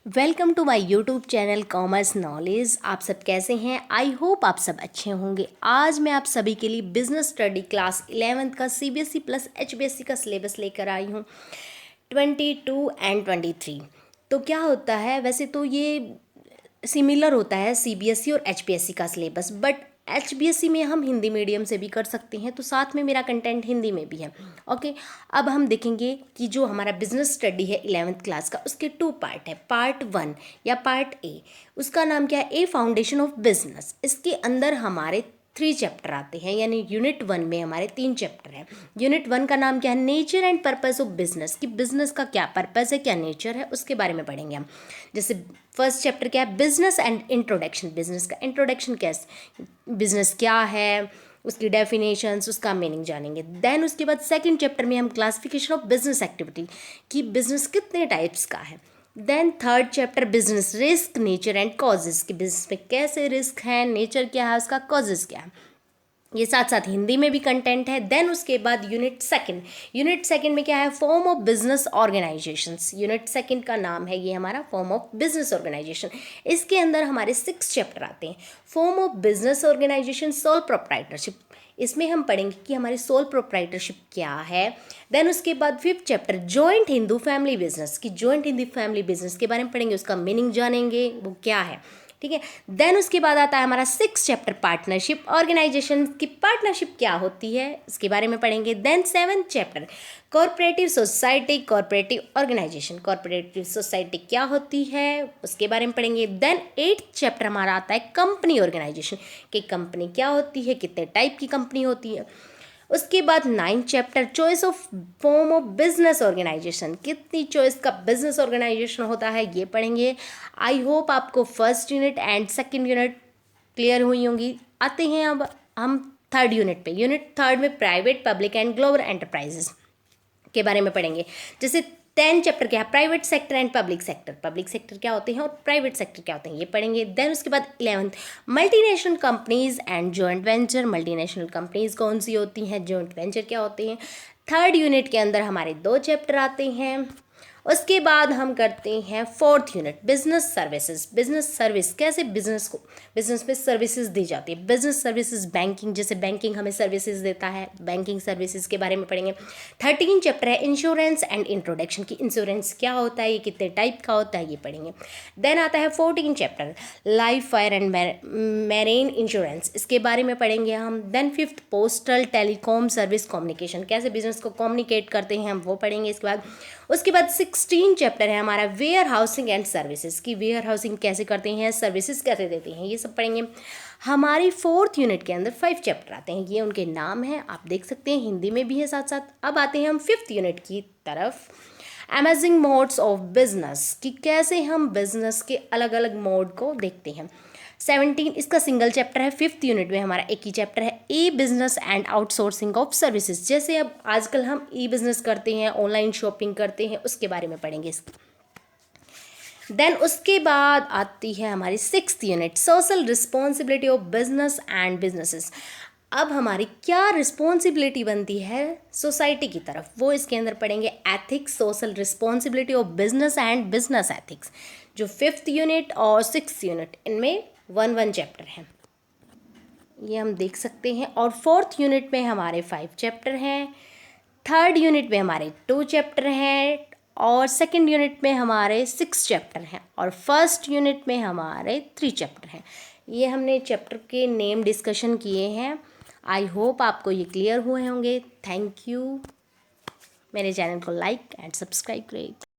Welcome to my YouTube channel commerce knowledge. आप सब कैसे हैं? आई होप आप सब अच्छे होंगे। आज मैं आप सभी के लिए बिजनेस स्टडी क्लास 11th का सीबीएसई प्लस एचबीएसई का सिलेबस लेकर आई हूँ 22 एंड 23। तो क्या होता है, वैसे तो ये सिमिलर होता है सीबीएसई और एचपीएससी का सिलेबस, बट एचबीएससी में हम हिंदी मीडियम से भी कर सकते हैं, तो साथ में मेरा कंटेंट हिंदी में भी है। ओके, अब हम देखेंगे कि जो हमारा बिजनेस स्टडी है 11th क्लास का, उसके 2 पार्ट है। पार्ट 1 या पार्ट ए, उसका नाम क्या है? ए फाउंडेशन ऑफ बिजनेस। इसके अंदर हमारे 3 चैप्टर आते हैं, यानी यूनिट 1 में हमारे 3 चैप्टर हैं। यूनिट 1 का नाम क्या है? Nature and purpose of business, कि बिजनेस का क्या पर्पस है, क्या नेचर है, उसके बारे में पढ़ेंगे हम। जैसे फर्स्ट चैप्टर क्या है? Business and introduction. बिजनेस का इंट्रोडक्शन कैसे, बिजनेस क्या है, उसकी डेफिनेशंस, उसका मीनिंग जानेंगे। देन उसके बाद सेकंड चैप्टर में हम क्लासिफिकेशन ऑफ बिजनेस एक्टिविटी, कि बिजनेस कितने टाइप्स का है। Then third chapter business risk, nature and causes, कि बिजनेस में कैसे रिस्क है, नेचर क्या है, उसका कॉजेज क्या है। ये साथ साथ हिंदी में भी कंटेंट है। देन उसके बाद यूनिट सेकंड में क्या है? Form of business organisations. Unit second का नाम है ये हमारा, फॉर्म ऑफ बिजनेस ऑर्गेनाइजेशन। इसके अंदर हमारे 6 चैप्टर आते हैं। Form of business organisation, sole proprietorship, इसमें हम पढ़ेंगे कि हमारी सोल प्रोप्राइटरशिप क्या है। देन उसके बाद 5th chapter joint Hindu family business, की जॉइंट हिंदू फैमिली बिजनेस के बारे में पढ़ेंगे, उसका मीनिंग जानेंगे वो क्या है। ठीक है। देन उसके बाद आता है हमारा 6th चैप्टर पार्टनरशिप ऑर्गेनाइजेशन, की पार्टनरशिप क्या होती है, इसके बारे में पढ़ेंगे। Then 7th chapter corporative society, corporative organisation, corporative society क्या होती है, उसके बारे में पढ़ेंगे। देन 8th चैप्टर हमारा आता है कंपनी ऑर्गेनाइजेशन, कि कंपनी क्या होती है, कितने टाइप की कंपनी होती है। उसके बाद 9th chapter choice of form of business organisation, कितनी चॉइस का बिजनेस ऑर्गेनाइजेशन होता है, ये पढ़ेंगे। आई होप आपको first unit and second unit clear हुई होंगी। आते हैं अब हम थर्ड यूनिट पे। यूनिट थर्ड में private, public and global enterprises के बारे में पढ़ेंगे। जैसे 10 चैप्टर क्या है? Private sector and public sector, public sector क्या होते हैं और प्राइवेट सेक्टर क्या होते हैं, ये पढ़ेंगे। देन उसके बाद 11th multinational companies and joint venture, multinational companies कौन सी होती हैं, जॉइंट वेंचर क्या होते हैं। थर्ड यूनिट के अंदर हमारे 2 चैप्टर आते हैं। उसके बाद हम करते हैं 4th unit business services. Business service कैसे बिजनेस में सर्विसेज दी जाती है। बिजनेस सर्विसेज बैंकिंग, जैसे बैंकिंग हमें सर्विसेज देता है, बैंकिंग सर्विसेज के बारे में पढ़ेंगे। 13 चैप्टर है इंश्योरेंस एंड इंट्रोडक्शन, की इंश्योरेंस क्या होता है, ये कितने टाइप का होता है, ये पढ़ेंगे। देन आता है 14 chapter life, fire and marine insurance, इसके बारे में पढ़ेंगे हम। Then 5th postal telecom service communication, कैसे बिजनेस को कम्युनिकेट करते हैं हम, वो पढ़ेंगे इसके बाद। उसके बाद 16 चैप्टर है हमारा वेयर हाउसिंग एंड सर्विसेज, की वेयर हाउसिंग कैसे करते हैं, सर्विसेज कैसे देते हैं, ये सब पढ़ेंगे। हमारी 4th यूनिट के अंदर 5 चैप्टर आते हैं, ये उनके नाम हैं, आप देख सकते हैं, हिंदी में भी है साथ साथ। अब आते हैं हम 5th यूनिट की तरफ। अमेजिंग मोड्स ऑफ बिजनेस, कि कैसे हम बिजनेस के अलग अलग मोड को देखते हैं। 17 इसका सिंगल चैप्टर है। 5th यूनिट में हमारा एक ही चैप्टर है, e business and outsourcing of services, जैसे अब आजकल हम ई बिजनेस करते हैं, ऑनलाइन शॉपिंग करते हैं, उसके बारे में पढ़ेंगे। देन उसके बाद आती है हमारी 6th unit social responsibility of business and businesses. अब हमारी क्या रिस्पॉन्सिबिलिटी बनती है सोसाइटी की तरफ, वो इसके अंदर पढ़ेंगे। Ethics, social responsibility of business and business ethics, जो 5th यूनिट और 6th यूनिट, इनमें 1 चैप्टर है, ये हम देख सकते हैं। और 4th यूनिट में हमारे 5 चैप्टर हैं। थर्ड यूनिट में हमारे 2 चैप्टर हैं और सेकंड यूनिट में हमारे 6 चैप्टर हैं और फर्स्ट यूनिट में हमारे 3 चैप्टर हैं। ये हमने चैप्टर के नेम डिस्कशन किए हैं। आई होप आपको ये क्लियर हुए होंगे। Thank you. मेरे चैनल को लाइक एंड सब्सक्राइब करें।